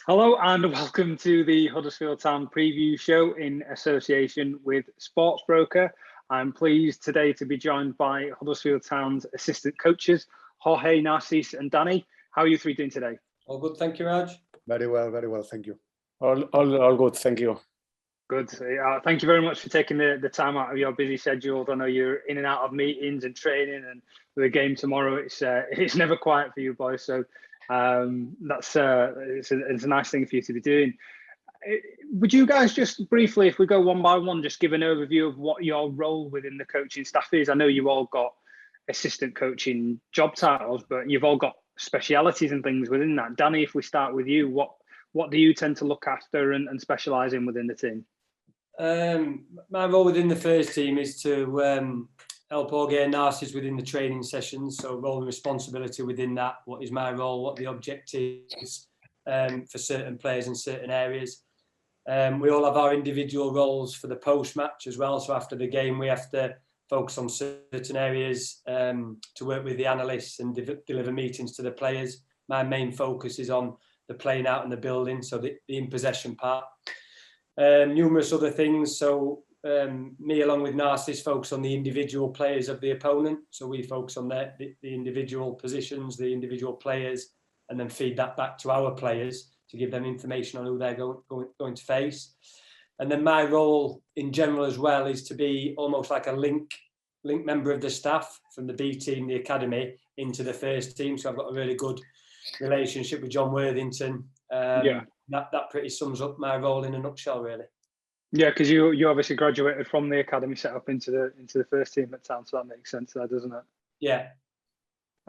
Hello and welcome to the Huddersfield Town preview show in association with Sportsbroker. I'm pleased today to be joined by Huddersfield Town's assistant coaches, Jorge, Narcís and Danny. How are you three doing today? All good, thank you, Raj. Very well, thank you. All good, thank you. Good. Thank you very much for taking the time out of your busy schedules. I know you're in and out of meetings and training, and with the game tomorrow, it's never quiet for you boys. So it's a nice thing for you to be doing. Would you guys just briefly, if we go one by one, just give an overview of what your role within the coaching staff is? I know you've all got assistant coaching job titles, but you've all got specialities and things within that. Danny, if we start with you, what do you tend to look after and specialise in within the team? My role within the first team is to help Jorge and Narcís within the training sessions. So role and responsibility within that. What is my role? What the objective is for certain players in certain areas. We all have our individual roles for the post-match as well. So after the game, we have to focus on certain areas to work with the analysts and deliver meetings to the players. My main focus is on the playing out in the building, so the in-possession part. Numerous other things. So me along with Narcís focus on the individual players of the opponent. So we focus on the individual positions, the individual players, and then feed that back to our players to give them information on who they're going to face. And then my role in general as well is to be almost like a link member of the staff from the B team, the academy, into the first team. So I've got a really good relationship with John Worthington. That pretty sums up my role in a nutshell, really. Yeah, because you obviously graduated from the academy set up into the first team at Town, so that makes sense there, doesn't it? Yeah.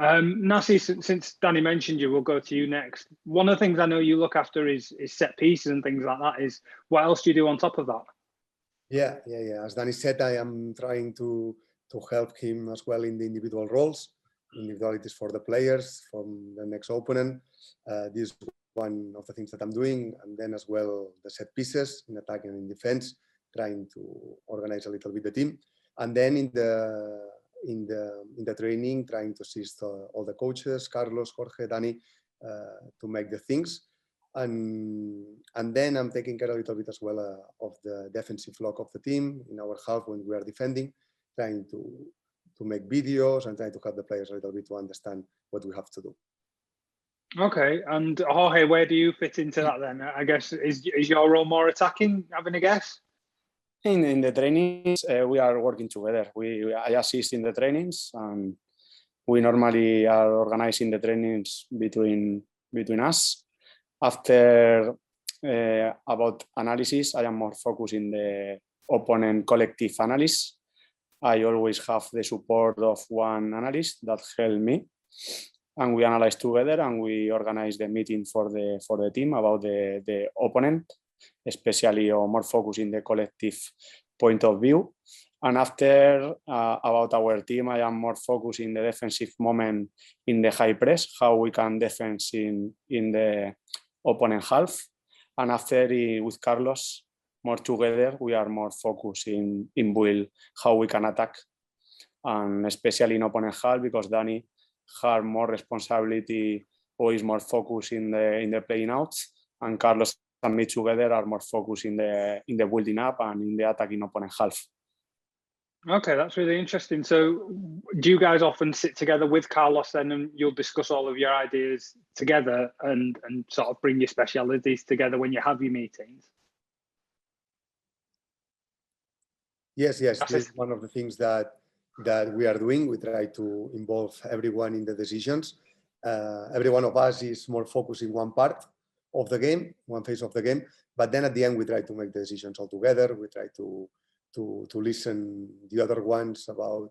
Narcís, since Danny mentioned you, we'll go to you next. One of the things I know you look after is set pieces and things like that. Is what else do you do on top of that? Yeah. As Danny said, I am trying to help him as well in the individual roles, individualities for the players, from the next opponent. This is one of the things that I'm doing, and then as well the set pieces in attack and in defense, trying to organize a little bit the team, and then in the training, trying to assist all the coaches, Carlos, Jorge, Danny, to make the things, and then I'm taking care a little bit as well of the defensive block of the team in our half when we are defending, trying to make videos and trying to help the players a little bit to understand what we have to do. Okay, and Jorge, where do you fit into that then? I guess is your role more attacking? Having a guess? In the trainings, we are working together. I assist in the trainings, and we normally are organizing the trainings between us. After about analysis, I am more focused in the opponent collective analysis. I always have the support of one analyst that helps me, and we analyze together and we organize the meeting for the team about the opponent, especially or more focused in the collective point of view. And after about our team, I am more focused in the defensive moment in the high press, how we can defend in the opponent half. And after with Carlos, more together, we are more focused in build how we can attack, and especially in opponent half, because Danny has more responsibility or is more focused in the playing out, and Carlos and me together are more focused in the building up and in the attacking opponent half. Okay, that's really interesting. So do you guys often sit together with Carlos then, and you'll discuss all of your ideas together and sort of bring your specialities together when you have your meetings? Yes, this is one of the things that we are doing. We try to involve everyone in the decisions. Every one of us is more focused in one part of the game, one phase of the game, but then at the end we try to make the decisions all together. We try to listen the other ones about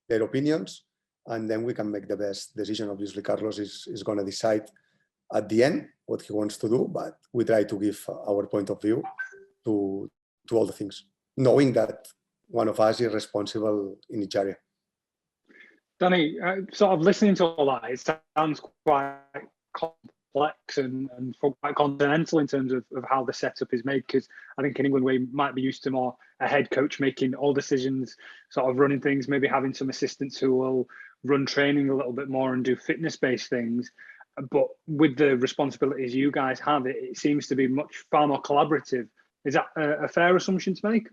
their opinions, and then we can make the best decision. Obviously, Carlos is going to decide at the end what he wants to do, but we try to give our point of view to all the things, knowing that one of us is responsible in each area. Danny, sort of listening to all that, it sounds quite complex and quite continental in terms of how the setup is made, because I think in England we might be used to more a head coach making all decisions, sort of running things, maybe having some assistants who will run training a little bit more and do fitness-based things. but with the responsibilities you guys have, it seems to be far more collaborative. Is that a fair assumption to make?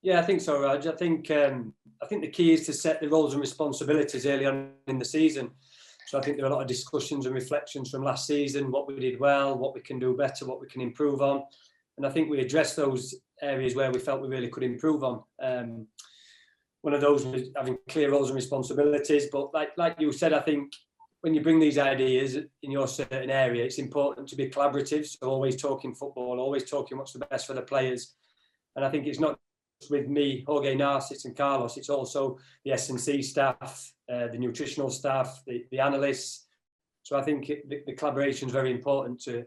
Yeah, I think so, Raj. I think the key is to set the roles and responsibilities early on in the season. So I think there are a lot of discussions and reflections from last season, what we did well, what we can do better, what we can improve on. And I think we addressed those areas where we felt we really could improve on. One of those was having clear roles and responsibilities. But like you said, I think when you bring these ideas in your certain area, it's important to be collaborative. So always talking football, always talking what's the best for the players. And I think it's not with me, Jorge, Narcís and Carlos, it's also the S&C staff, the nutritional staff, the analysts. So I think the collaboration is very important to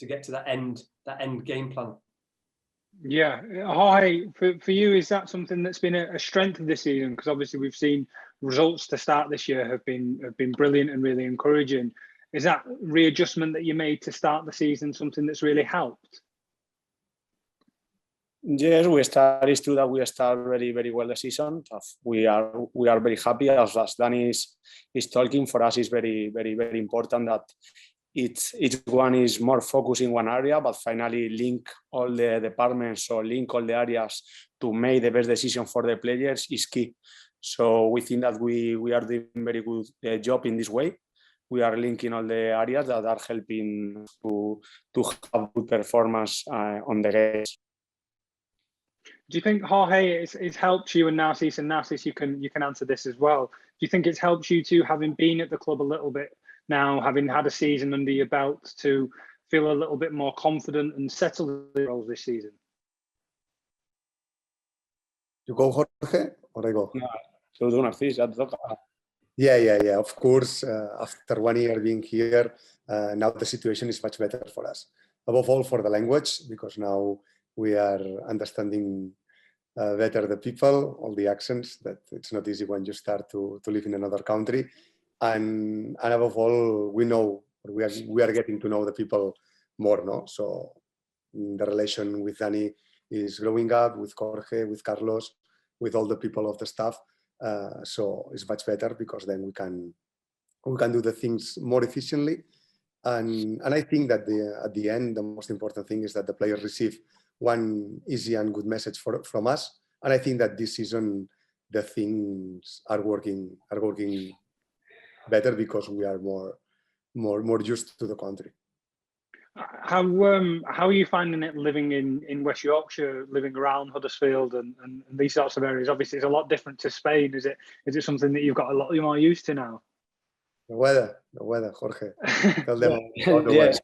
get to that end game plan. Yeah, Jorge, for you, is that something that's been a strength of this season? Because obviously we've seen results to start this year have been brilliant and really encouraging. Is that readjustment that you made to start the season something that's really helped? Yes, it's true that we start very, very well the season. We are very happy, as Danny is talking. For us, it's very, very, very important that each one is more focused in one area, but finally link all the departments or link all the areas to make the best decision for the players is key. So we think that we are doing a very good job in this way. We are linking all the areas that are helping to have good performance on the games. Do you think, Jorge, it's helped you and Narcís, you can answer this as well. Do you think it's helped you too, having been at the club a little bit now, having had a season under your belt, to feel a little bit more confident and settled in the roles this season? You go, Jorge, or I go? No, so do Narcís. Yeah. Of course, after 1 year being here, now the situation is much better for us. Above all for the language, because now we are understanding better the people, all the accents, that it's not easy when you start to live in another country. And above all, we are getting to know the people more, no? So the relation with Danny is growing up, with Jorge, with Carlos, with all the people of the staff. So it's much better because then we can do the things more efficiently. And I think that at the end, the most important thing is that the players receive one easy and good message from us. And I think that this season the things are working better because we are more used to the country. How are you finding it living in West Yorkshire, living around Huddersfield and these sorts of areas? Obviously, it's a lot different to Spain. Is it something that you've got a lot more used to now? The weather, Jorge. Tell them about the weather.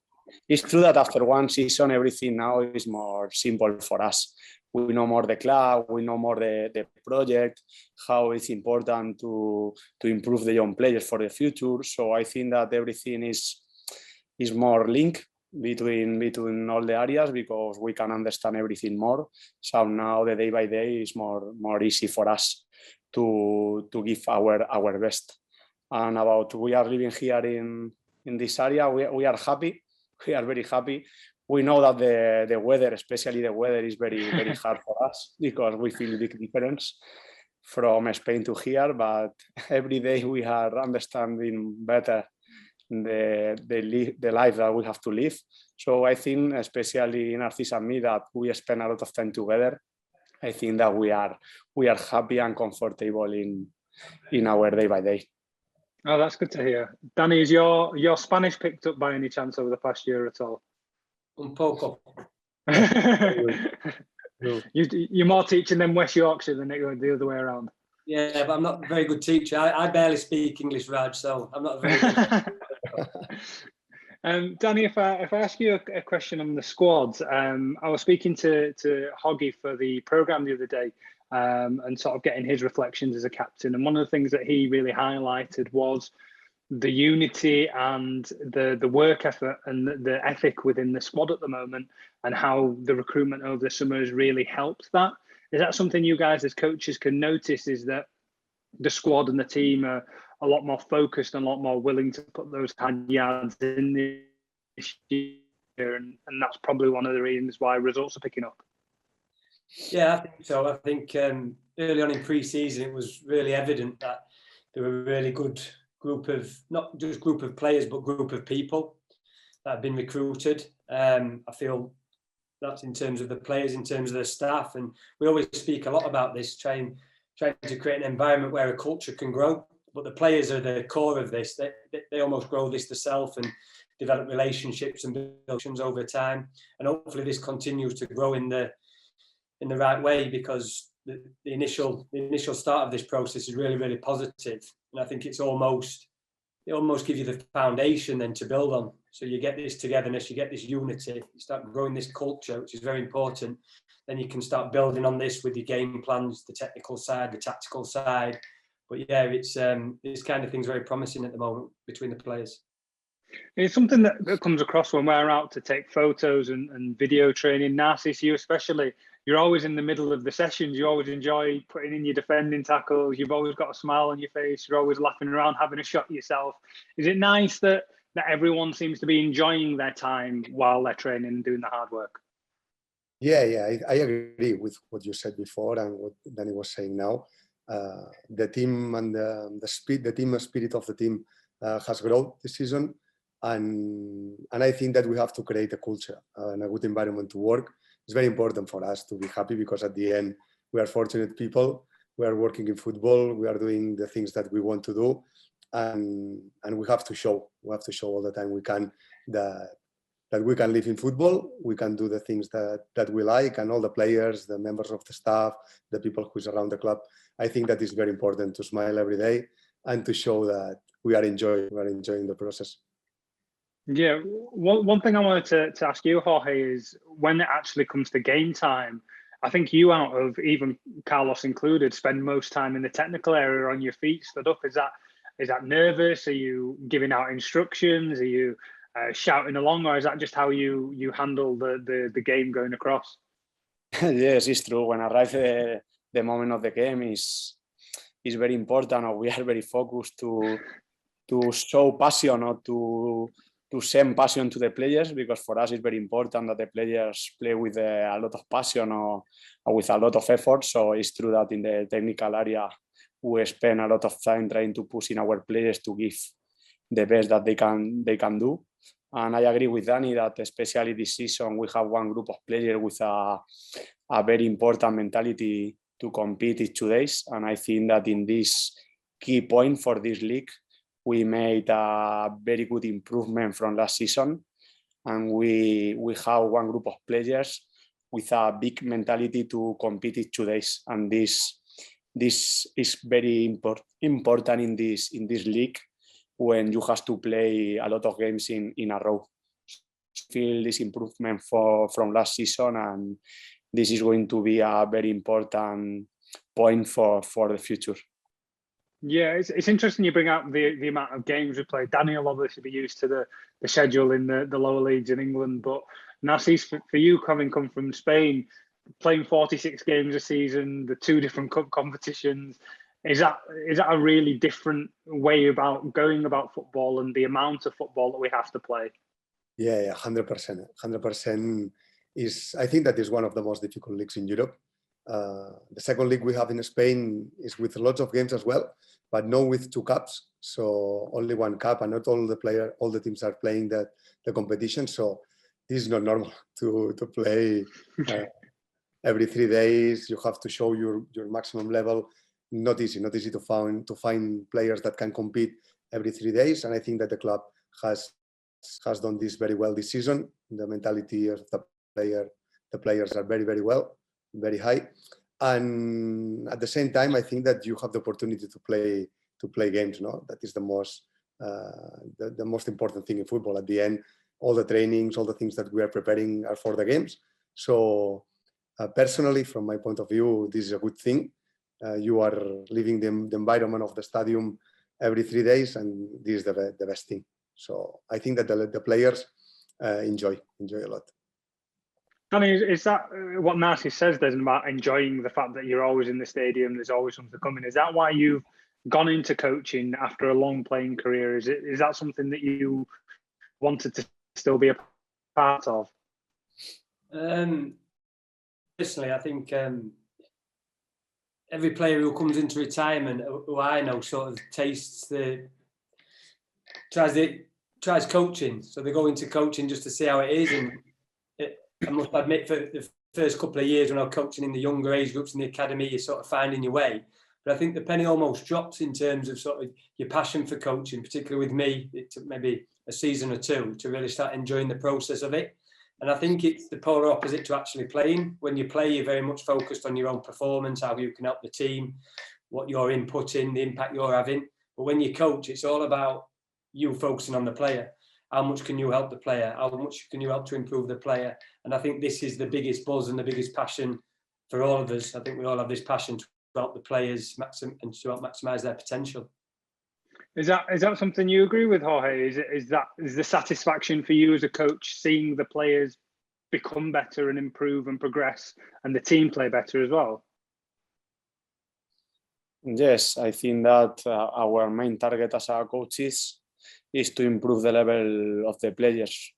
It's true that after one season, everything now is more simple for us. We know more the club, we know more the project, how it's important to improve the young players for the future. So I think that everything is more linked between all the areas because we can understand everything more. So now the day by day is more easy for us to give our best. And about we are living here in this area, we are happy. We are very happy. We know that the weather, especially the weather, is very, very hard for us because we feel a big difference from Spain to here. But every day we are understanding better the life that we have to live. So I think, especially Narcís and me, that we spend a lot of time together. I think that we are happy and comfortable in our day by day. Oh, that's good to hear. Danny, is your Spanish picked up by any chance over the past year at all? Un poco. You're more teaching them West Yorkshire than the other way around. Yeah, but I'm not a very good teacher. I barely speak English, Raj, so I'm not very good. Danny, if I ask you a question on the squad, I was speaking to Hoggy for the programme the other day and sort of getting his reflections as a captain. And one of the things that he really highlighted was the unity and the work effort and the ethic within the squad at the moment and how the recruitment over the summer has really helped that. Is that something you guys as coaches can notice, is that the squad and the team are a lot more focused and a lot more willing to put those kind of yards in this year, and that's probably one of the reasons why results are picking up? Yeah, I think so. I think early on in pre-season it was really evident that there were really good group of, not just group of players, but group of people that have been recruited. I feel that's in terms of the players, in terms of the staff. And we always speak a lot about this, trying to create an environment where a culture can grow. But the players are the core of this. They almost grow this themselves and develop relationships and relations over time. And hopefully this continues to grow in the right way, because the initial start of this process is really, really positive. And I think it almost gives you the foundation then to build on. So you get this togetherness, you get this unity, you start growing this culture, which is very important. Then you can start building on this with your game plans, the technical side, the tactical side. But yeah, it's this kind of thing's very promising at the moment between the players. It's something that comes across when we're out to take photos and video training. Narcís, you especially, you're always in the middle of the sessions. You always enjoy putting in your defending tackles. You've always got a smile on your face. You're always laughing around, having a shot yourself. Is it nice that everyone seems to be enjoying their time while they're training and doing the hard work? Yeah, I agree with what you said before and what Danny was saying now. The team and the team spirit of the team has grown this season, and I think that we have to create a culture and a good environment to work. It's very important for us to be happy, because at the end we are fortunate people. We are working in football. We are doing the things that we want to do, and we have to show. We have to show all the time we can that we can live in football, we can do the things that we like, and all the players, the members of the staff, the people who's around the club. I think that is very important, to smile every day and to show that we are enjoying the process. Yeah, one thing I wanted to ask you, Jorge, is when it actually comes to game time, I think you, out of even Carlos included, spend most time in the technical area on your feet, stood up. Is that nervous? Are you giving out instructions? Are you shouting along, or is that just how you handle the game going across? Yes, it's true. When I arrive the moment of the game is very important, or we are very focused to show passion or to send passion to the players, because for us it's very important that the players play with a lot of passion or with a lot of effort. So it's true that in the technical area we spend a lot of time trying to push in our players to give the best that they can do. And I agree with Danny that especially this season we have one group of players with a very important mentality to compete each 2 days. And I think that in this key point for this league, we made a very good improvement from last season. And we have one group of players with a big mentality to compete each 2 days. And this is very important in this league, when you have to play a lot of games in a row. Feel this improvement from last season, and this is going to be a very important point for the future. Yeah, it's interesting you bring up the amount of games we play. Danny will obviously be used to the schedule in the lower leagues in England, but Narcís, for you, having come from Spain, playing 46 games a season, the 2 different cup competitions, is that a really different way about going about football and the amount of football that we have to play? Yeah, 100%. 100% is. I think that is one of the most difficult leagues in Europe. The second league we have in Spain is with lots of games as well, but no with 2 cups. So only 1 cup, and not all the teams are playing the competition. So this is not normal to play every 3 days. You have to show your maximum level. Not easy to find players that can compete every 3 days. And I think that the club has done this very well this season. The mentality of the players are very, very well, very high. And at the same time, I think that you have the opportunity to play games. No, that is the most important thing in football. At the end, all the trainings, all the things that we are preparing are for the games. So personally, from my point of view, this is a good thing. You are leaving the environment of the stadium every 3 days, and this is the best thing. So I think that the players enjoy a lot. Danny, is that what Narcís says then about enjoying the fact that you're always in the stadium, there's always something coming? Is that why you've gone into coaching after a long playing career? Is that something that you wanted to still be a part of? Personally, I think every player who comes into retirement, who I know, sort of tastes the tries coaching. So they go into coaching just to see how it is. And I must admit, for the first couple of years when I was coaching in the younger age groups in the academy, you're sort of finding your way. But I think the penny almost drops in terms of sort of your passion for coaching, particularly with me. It took maybe a season or two to really start enjoying the process of it. And I think it's the polar opposite to actually playing. When you play, you're very much focused on your own performance, how you can help the team, what you're inputting, the impact you're having. But when you coach, it's all about you focusing on the player. How much can you help the player? How much can you help to improve the player? And I think this is the biggest buzz and the biggest passion for all of us. I think we all have this passion to help the players and to help maximise their potential. Is that something you agree with, Jorge? Is the satisfaction for you as a coach seeing the players become better and improve and progress, and the team play better as well? Yes, I think that our main target as our coaches is to improve the level of the players.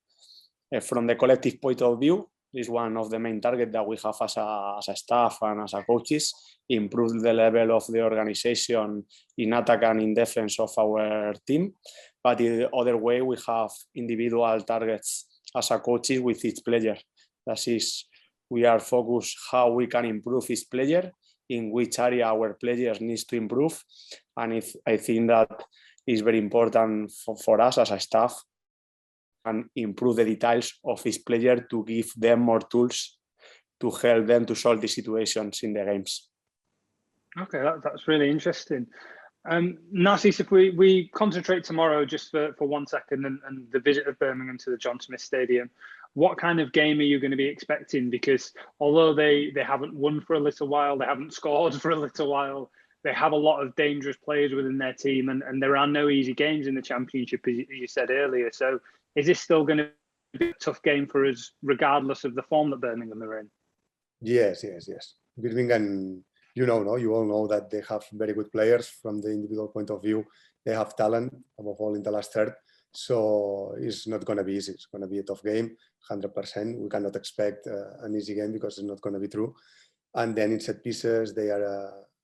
From the collective point of view, is one of the main targets that we have as a staff and as a coaches, improve the level of the organization in attack and in defense of our team. But in the other way, we have individual targets as a coaches with each player. That is, we are focused how we can improve each player, in which area our players needs to improve. And I think that is very important for us as a staff, and improve the details of each player to give them more tools to help them to solve the situations in the games. Okay, that's really interesting. Narcís, if we concentrate tomorrow just for 1 second and the visit of Birmingham to the John Smith Stadium, what kind of game are you going to be expecting? Because although they haven't won for a little while, they haven't scored for a little while, they have a lot of dangerous players within their team, and there are no easy games in the Championship, as you said earlier. So is this still going to be a tough game for us, regardless of the form that Birmingham are in? Yes. Birmingham, you all know that they have very good players from the individual point of view. They have talent, above all in the last third. So it's not going to be easy. It's going to be a tough game, 100%. We cannot expect an easy game because it's not going to be true. And then in set pieces, they are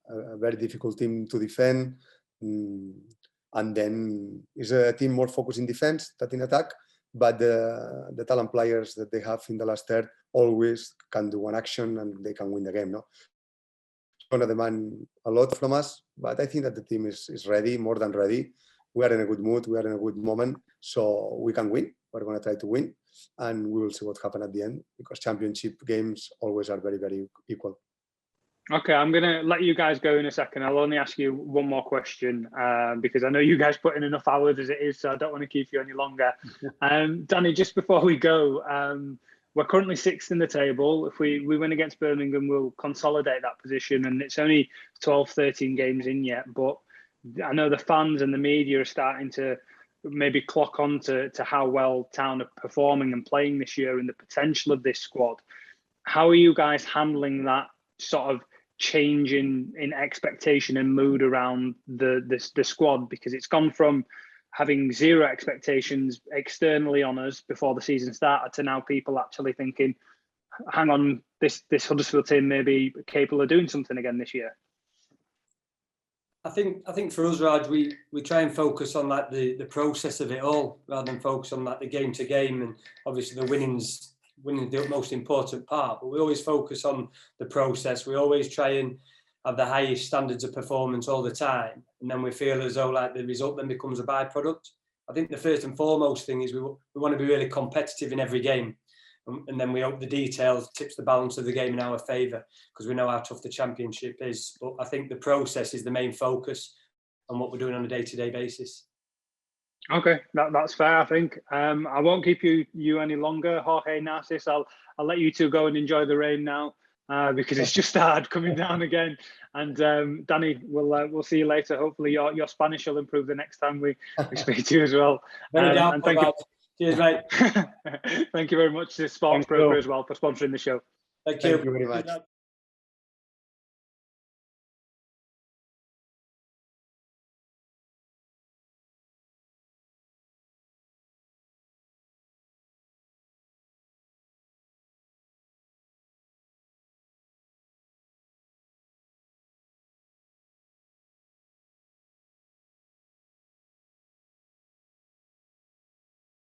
a very difficult team to defend. And then it's a team more focused in defense than in attack. But the talent players that they have in the last third always can do one action and they can win the game. No, it's going to demand a lot from us, but I think that the team is ready, more than ready. We are in a good mood, we are in a good moment, so we can win. We're going to try to win, and we will see what happens at the end, because championship games always are very, very equal. Okay, I'm going to let you guys go in a second. I'll only ask you one more question because I know you guys put in enough hours as it is, so I don't want to keep you any longer. Danny, just before we go, we're currently 6th in the table. If we win against Birmingham, we'll consolidate that position, and it's only 12, 13 games in yet. But I know the fans and the media are starting to maybe clock on to how well Town are performing and playing this year and the potential of this squad. How are you guys handling that sort of change in expectation and mood around the squad? Because it's gone from having zero expectations externally on us before the season started to now people actually thinking, hang on, this Huddersfield team may be capable of doing something again this year. I think for us, Raj, we try and focus on like the process of it all rather than focus on like the game to game, and obviously the winning's the most important part, but we always focus on the process. We always try and have the highest standards of performance all the time, and then we feel as though like the result then becomes a byproduct. I think the first and foremost thing is we want to be really competitive in every game, and then we hope the details tips the balance of the game in our favour, because we know how tough the Championship is. But I think the process is the main focus on what we're doing on a day-to-day basis. Okay, that's fair, I think. I won't keep you any longer, Jorge, Narcís. I'll let you two go and enjoy the rain now because it's just started coming down again. And Danny, we'll see you later. Hopefully your Spanish will improve the next time we speak to you as well. And thank you. Cheers, mate. Thank you very much to Sports Broker as well for sponsoring the show. Thank you Thank you very much.